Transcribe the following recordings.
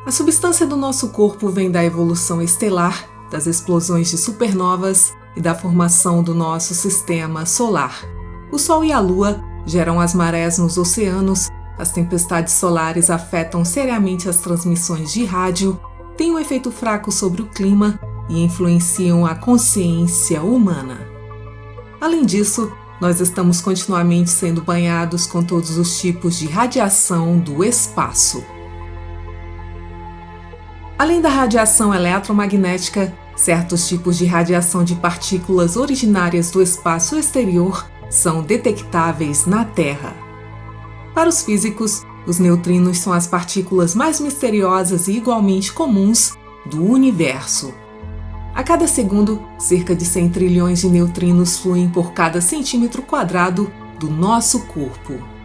A substância do nosso corpo vem da evolução estelar, das explosões de supernovas e da formação do nosso sistema solar. O Sol e a Lua geram as marés nos oceanos, as tempestades solares afetam seriamente as transmissões de rádio, têm um efeito fraco sobre o clima e influenciam a consciência humana. Além disso, nós estamos continuamente sendo banhados com todos os tipos de radiação do espaço. Além da radiação eletromagnética, certos tipos de radiação de partículas originárias do espaço exterior são detectáveis na Terra. Para os físicos, os neutrinos são as partículas mais misteriosas e igualmente comuns do universo. A cada segundo, cerca de 100 trilhões de neutrinos fluem por cada centímetro quadrado do nosso corpo.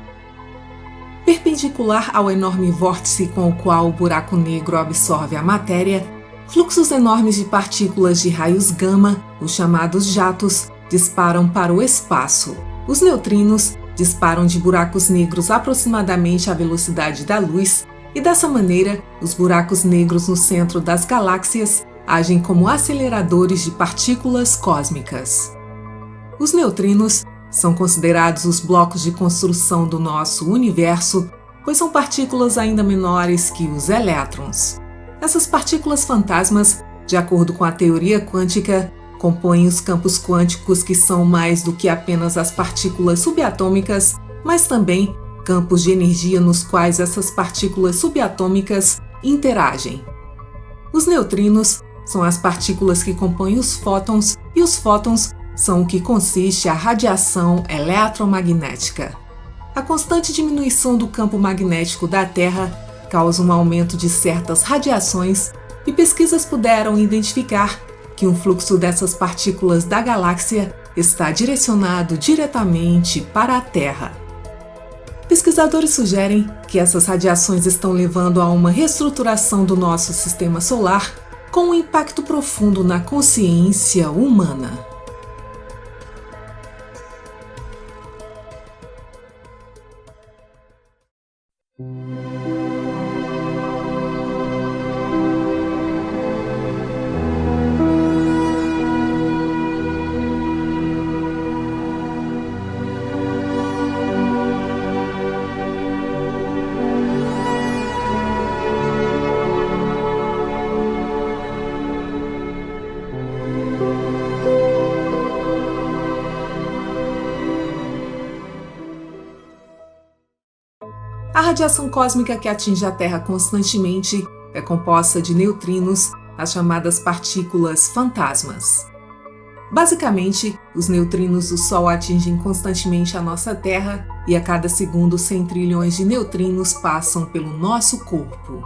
Perpendicular ao enorme vórtice com o qual o buraco negro absorve a matéria, fluxos enormes de partículas de raios gama, os chamados jatos, disparam para o espaço. Os neutrinos disparam de buracos negros aproximadamente à velocidade da luz, e dessa maneira, os buracos negros no centro das galáxias agem como aceleradores de partículas cósmicas. Os neutrinos são considerados os blocos de construção do nosso universo, pois são partículas ainda menores que os elétrons. Essas partículas fantasmas, de acordo com a teoria quântica, compõem os campos quânticos que são mais do que apenas as partículas subatômicas, mas também campos de energia nos quais essas partículas subatômicas interagem. Os neutrinos são as partículas que compõem os fótons, e os fótons são o que consiste a radiação eletromagnética. A constante diminuição do campo magnético da Terra causa um aumento de certas radiações, e pesquisas puderam identificar que um fluxo dessas partículas da galáxia está direcionado diretamente para a Terra. Pesquisadores sugerem que essas radiações estão levando a uma reestruturação do nosso sistema solar, com um impacto profundo na consciência humana. A radiação cósmica que atinge a Terra constantemente é composta de neutrinos, as chamadas partículas fantasmas. Basicamente, os neutrinos do Sol atingem constantemente a nossa Terra e a cada segundo 100 trilhões de neutrinos passam pelo nosso corpo.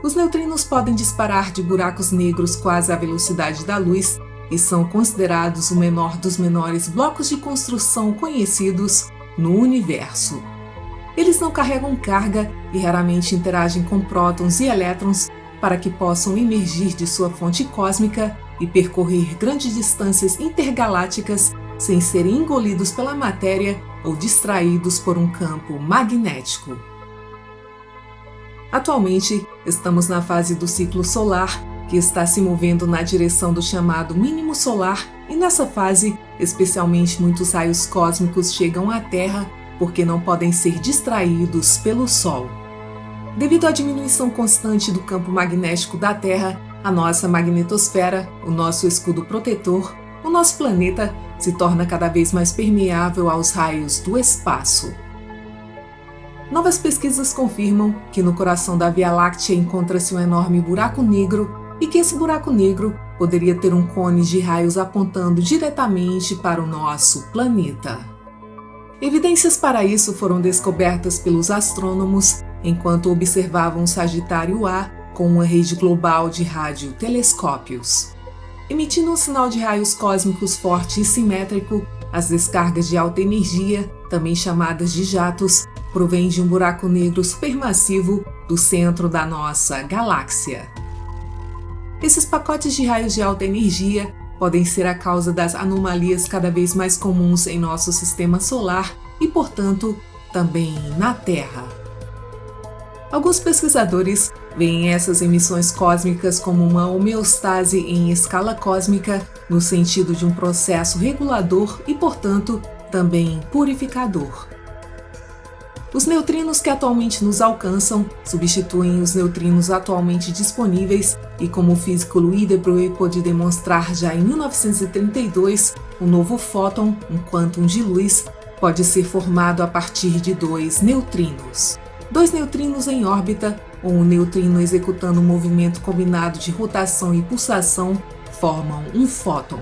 Os neutrinos podem disparar de buracos negros quase à velocidade da luz e são considerados o menor dos menores blocos de construção conhecidos no universo. Eles não carregam carga e raramente interagem com prótons e elétrons para que possam emergir de sua fonte cósmica e percorrer grandes distâncias intergalácticas sem serem engolidos pela matéria ou distraídos por um campo magnético. Atualmente, estamos na fase do ciclo solar, que está se movendo na direção do chamado mínimo solar, e nessa fase, especialmente muitos raios cósmicos chegam à Terra porque não podem ser distraídos pelo Sol. Devido à diminuição constante do campo magnético da Terra, a nossa magnetosfera, o nosso escudo protetor, o nosso planeta se torna cada vez mais permeável aos raios do espaço. Novas pesquisas confirmam que no coração da Via Láctea encontra-se um enorme buraco negro e que esse buraco negro poderia ter um cone de raios apontando diretamente para o nosso planeta. Evidências para isso foram descobertas pelos astrônomos enquanto observavam o Sagitário A com uma rede global de radiotelescópios. Emitindo um sinal de raios cósmicos forte e simétrico, as descargas de alta energia, também chamadas de jatos, provêm de um buraco negro supermassivo do centro da nossa galáxia. Esses pacotes de raios de alta energia podem ser a causa das anomalias cada vez mais comuns em nosso sistema solar e, portanto, também na Terra. Alguns pesquisadores veem essas emissões cósmicas como uma homeostase em escala cósmica, no sentido de um processo regulador e, portanto, também purificador. Os neutrinos que atualmente nos alcançam substituem os neutrinos atualmente disponíveis e, como o físico Louis de Broglie pôde demonstrar já em 1932, o novo fóton, um quantum de luz, pode ser formado a partir de dois neutrinos. Dois neutrinos em órbita ou um neutrino executando um movimento combinado de rotação e pulsação formam um fóton.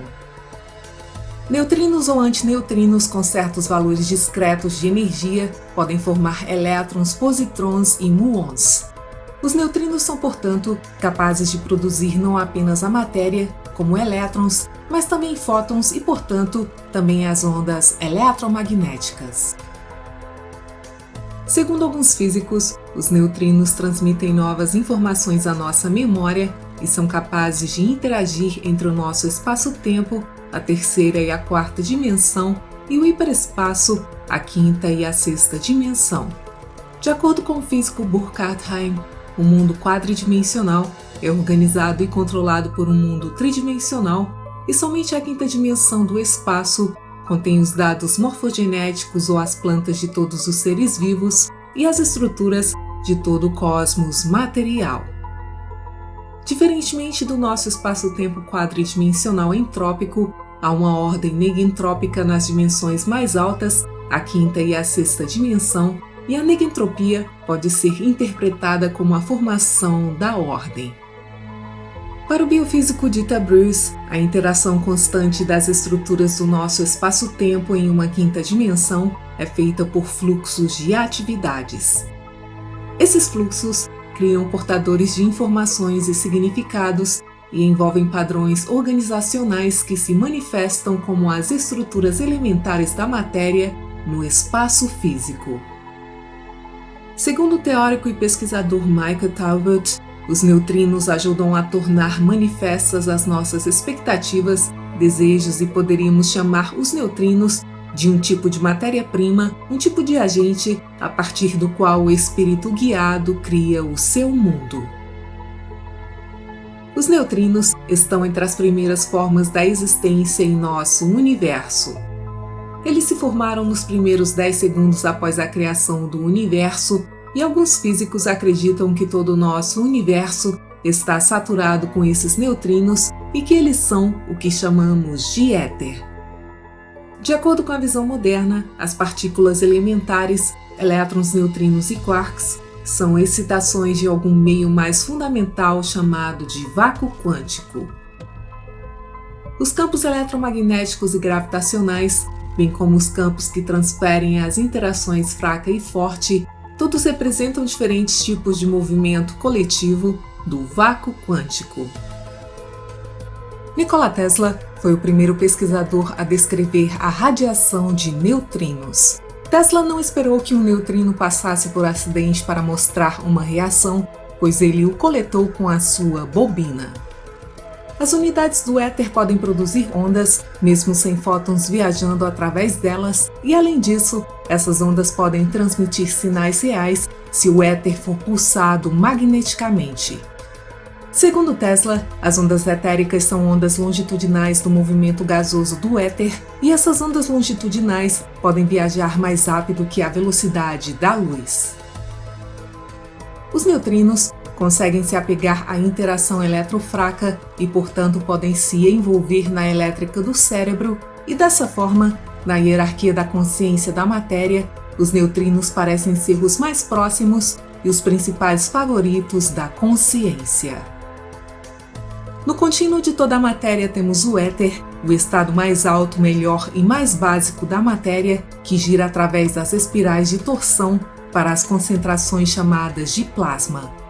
Neutrinos ou antineutrinos com certos valores discretos de energia podem formar elétrons, positrons e muons. Os neutrinos são, portanto, capazes de produzir não apenas a matéria, como elétrons, mas também fótons e, portanto, também as ondas eletromagnéticas. Segundo alguns físicos, os neutrinos transmitem novas informações à nossa memória e são capazes de interagir entre o nosso espaço-tempo, a terceira e a quarta dimensão, e o hiperespaço, a quinta e a sexta dimensão. De acordo com o físico Burkhard Heim, o mundo quadridimensional é organizado e controlado por um mundo tridimensional e somente a quinta dimensão do espaço contém os dados morfogenéticos ou as plantas de todos os seres vivos e as estruturas de todo o cosmos material. Diferentemente do nosso espaço-tempo quadridimensional entrópico, há uma ordem negentrópica nas dimensões mais altas, a quinta e a sexta dimensão, e a negentropia pode ser interpretada como a formação da ordem. Para o biofísico Dieter Bruce, a interação constante das estruturas do nosso espaço-tempo em uma quinta dimensão é feita por fluxos de atividades. Esses fluxos criam portadores de informações e significados e envolvem padrões organizacionais que se manifestam como as estruturas elementares da matéria no espaço físico. Segundo o teórico e pesquisador Michael Talbot, os neutrinos ajudam a tornar manifestas as nossas expectativas, desejos e poderíamos chamar os neutrinos de um tipo de matéria-prima, um tipo de agente a partir do qual o espírito guiado cria o seu mundo. Os neutrinos estão entre as primeiras formas da existência em nosso universo. Eles se formaram nos primeiros 10 segundos após a criação do universo e alguns físicos acreditam que todo o nosso universo está saturado com esses neutrinos e que eles são o que chamamos de éter. De acordo com a visão moderna, as partículas elementares, elétrons, neutrinos e quarks, são excitações de algum meio mais fundamental chamado de vácuo quântico. Os campos eletromagnéticos e gravitacionais, bem como os campos que transferem as interações fraca e forte, todos representam diferentes tipos de movimento coletivo do vácuo quântico. Nikola Tesla foi o primeiro pesquisador a descrever a radiação de neutrinos. Tesla não esperou que um neutrino passasse por acidente para mostrar uma reação, pois ele o coletou com a sua bobina. As unidades do éter podem produzir ondas, mesmo sem fótons viajando através delas, e além disso, essas ondas podem transmitir sinais reais se o éter for pulsado magneticamente. Segundo Tesla, as ondas etéricas são ondas longitudinais do movimento gasoso do éter, e essas ondas longitudinais podem viajar mais rápido que a velocidade da luz. Os neutrinos conseguem se apegar à interação eletrofraca e, portanto, podem se envolver na elétrica do cérebro e, dessa forma, na hierarquia da consciência da matéria, os neutrinos parecem ser os mais próximos e os principais favoritos da consciência. No contínuo de toda a matéria temos o éter, o estado mais alto, melhor e mais básico da matéria, que gira através das espirais de torção para as concentrações chamadas de plasma.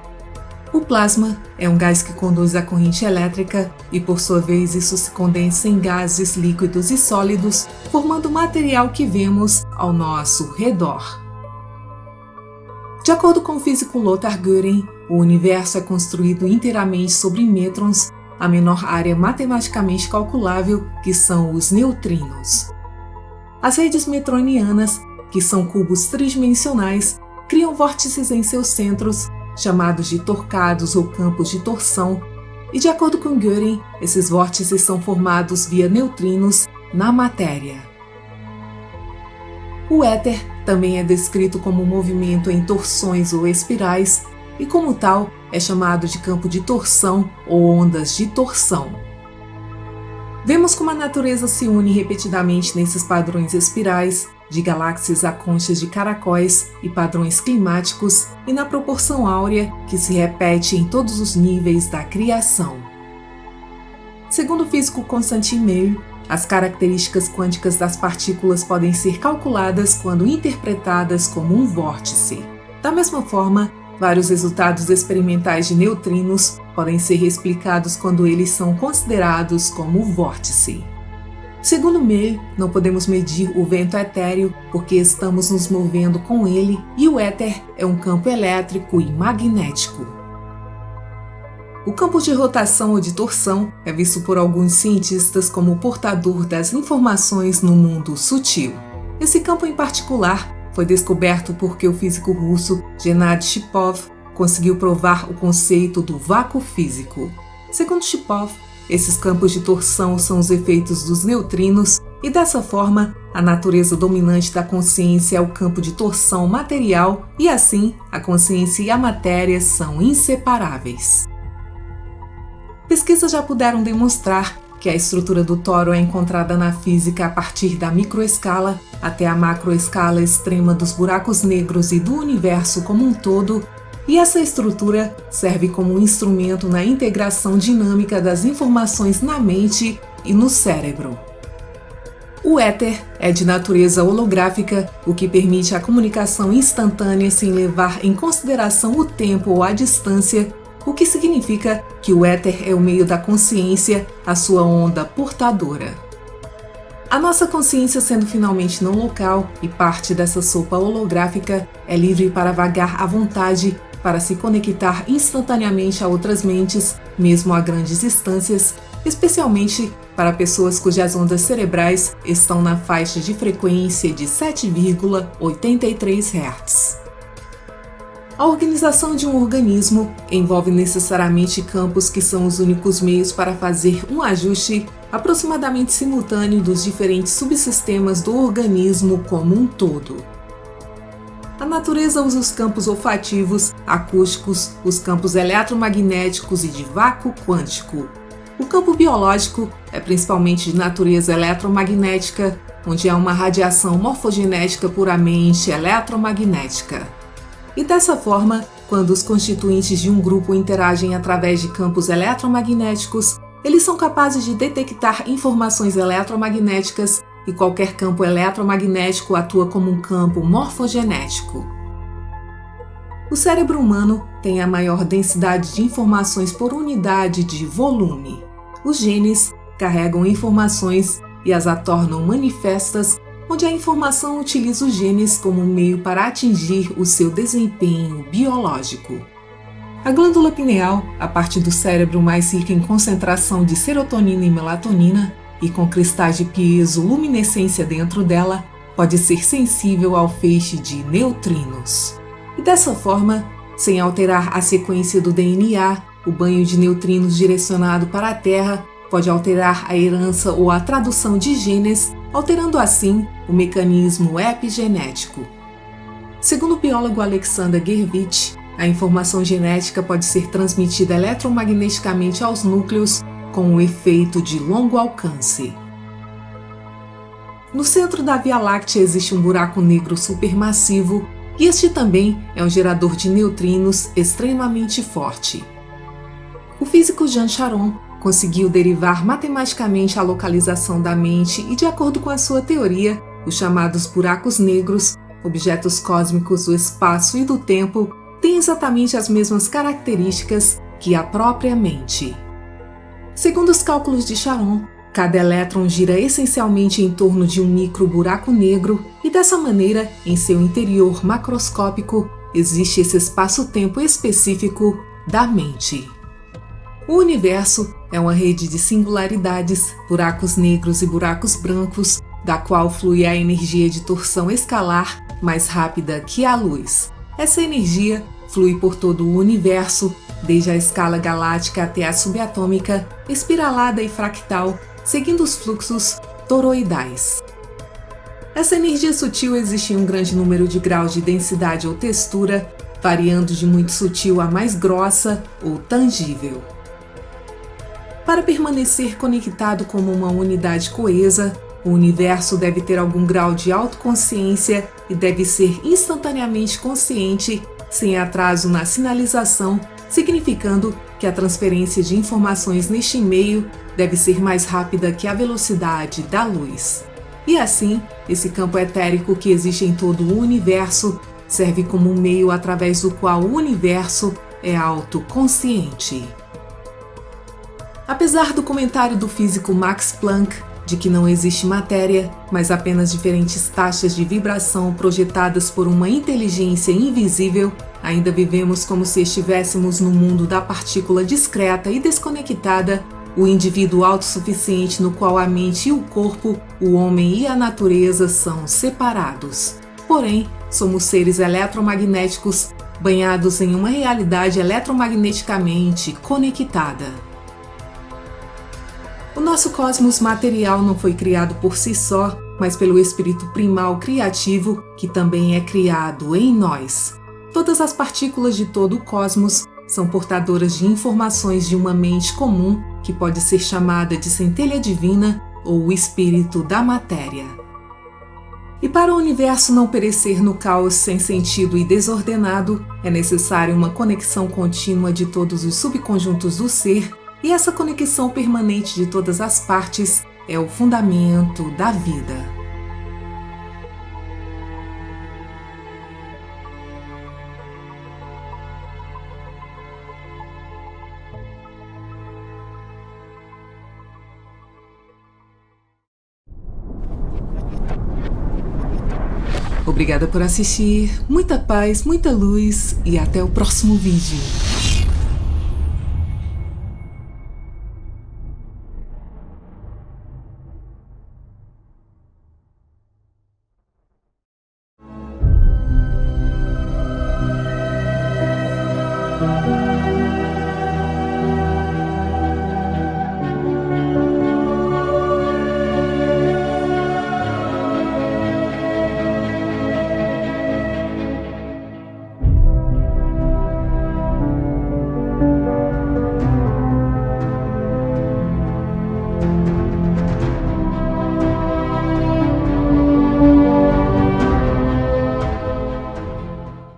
O plasma é um gás que conduz a corrente elétrica e, por sua vez, isso se condensa em gases líquidos e sólidos, formando o material que vemos ao nosso redor. De acordo com o físico Lothar Göring, o universo é construído inteiramente sobre mêtrons, a menor área matematicamente calculável, que são os neutrinos. As redes metronianas, que são cubos tridimensionais, criam vórtices em seus centros, chamados de torcados ou campos de torção, e de acordo com Göring, esses vórtices são formados via neutrinos na matéria. O éter também é descrito como um movimento em torções ou espirais, e como tal é chamado de campo de torção ou ondas de torção. Vemos como a natureza se une repetidamente nesses padrões espirais, de galáxias a conchas de caracóis e padrões climáticos, e na proporção áurea que se repete em todos os níveis da criação. Segundo o físico Constantin Meyer, as características quânticas das partículas podem ser calculadas quando interpretadas como um vórtice. Da mesma forma, vários resultados experimentais de neutrinos podem ser explicados quando eles são considerados como vórtice. Segundo Meyer, não podemos medir o vento etéreo porque estamos nos movendo com ele, e o éter é um campo elétrico e magnético. O campo de rotação ou de torção é visto por alguns cientistas como o portador das informações no mundo sutil. Esse campo em particular foi descoberto porque o físico russo Gennady Shipov conseguiu provar o conceito do vácuo físico. Segundo Shipov, esses campos de torção são os efeitos dos neutrinos e, dessa forma, a natureza dominante da consciência é o campo de torção material e, assim, a consciência e a matéria são inseparáveis. Pesquisas já puderam demonstrar que a estrutura do tório é encontrada na física a partir da microescala até a macroescala extrema dos buracos negros e do universo como um todo, e essa estrutura serve como um instrumento na integração dinâmica das informações na mente e no cérebro. O éter é de natureza holográfica, o que permite a comunicação instantânea sem levar em consideração o tempo ou a distância, o que significa que o éter é o meio da consciência, a sua onda portadora. A nossa consciência, sendo finalmente não local e parte dessa sopa holográfica, é livre para vagar à vontade, para se conectar instantaneamente a outras mentes, mesmo a grandes distâncias, especialmente para pessoas cujas ondas cerebrais estão na faixa de frequência de 7,83 Hz. A organização de um organismo envolve necessariamente campos que são os únicos meios para fazer um ajuste aproximadamente simultâneo dos diferentes subsistemas do organismo como um todo. A natureza usa os campos olfativos, acústicos, os campos eletromagnéticos e de vácuo quântico. O campo biológico é principalmente de natureza eletromagnética, onde há uma radiação morfogenética puramente eletromagnética. E dessa forma, quando os constituintes de um grupo interagem através de campos eletromagnéticos, eles são capazes de detectar informações eletromagnéticas e qualquer campo eletromagnético atua como um campo morfogenético. O cérebro humano tem a maior densidade de informações por unidade de volume. Os genes carregam informações e as a tornam manifestas, onde a informação utiliza os genes como um meio para atingir o seu desempenho biológico. A glândula pineal, a parte do cérebro mais rica em concentração de serotonina e melatonina, e com cristais de piezoluminescência dentro dela, pode ser sensível ao feixe de neutrinos. E dessa forma, sem alterar a sequência do DNA, o banho de neutrinos direcionado para a Terra pode alterar a herança ou a tradução de genes, alterando assim o mecanismo epigenético. Segundo o biólogo Alexander Gervich, a informação genética pode ser transmitida eletromagneticamente aos núcleos com um efeito de longo alcance. No centro da Via Láctea existe um buraco negro supermassivo e este também é um gerador de neutrinos extremamente forte. O físico Jean Charon conseguiu derivar matematicamente a localização da mente e, de acordo com a sua teoria, os chamados buracos negros, objetos cósmicos do espaço e do tempo, têm exatamente as mesmas características que a própria mente. Segundo os cálculos de Charon, cada elétron gira essencialmente em torno de um micro buraco negro e, dessa maneira, em seu interior macroscópico, existe esse espaço-tempo específico da mente. O universo é uma rede de singularidades, buracos negros e buracos brancos, da qual flui a energia de torção escalar mais rápida que a luz. Essa energia flui por todo o universo, desde a escala galáctica até a subatômica, espiralada e fractal, seguindo os fluxos toroidais. Essa energia sutil existe em um grande número de graus de densidade ou textura, variando de muito sutil a mais grossa ou tangível. Para permanecer conectado como uma unidade coesa, o universo deve ter algum grau de autoconsciência e deve ser instantaneamente consciente, sem atraso na sinalização, significando que a transferência de informações neste meio deve ser mais rápida que a velocidade da luz. E assim, esse campo etérico que existe em todo o universo serve como um meio através do qual o universo é autoconsciente. Apesar do comentário do físico Max Planck de que não existe matéria, mas apenas diferentes taxas de vibração projetadas por uma inteligência invisível, ainda vivemos como se estivéssemos no mundo da partícula discreta e desconectada, o indivíduo autossuficiente no qual a mente e o corpo, o homem e a natureza são separados. Porém, somos seres eletromagnéticos banhados em uma realidade eletromagneticamente conectada. O nosso cosmos material não foi criado por si só, mas pelo espírito primal criativo, que também é criado em nós. Todas as partículas de todo o cosmos são portadoras de informações de uma mente comum, que pode ser chamada de centelha divina ou o espírito da matéria. E para o universo não perecer no caos sem sentido e desordenado, é necessária uma conexão contínua de todos os subconjuntos do ser, e essa conexão permanente de todas as partes é o fundamento da vida. Obrigada por assistir, muita paz, muita luz e até o próximo vídeo.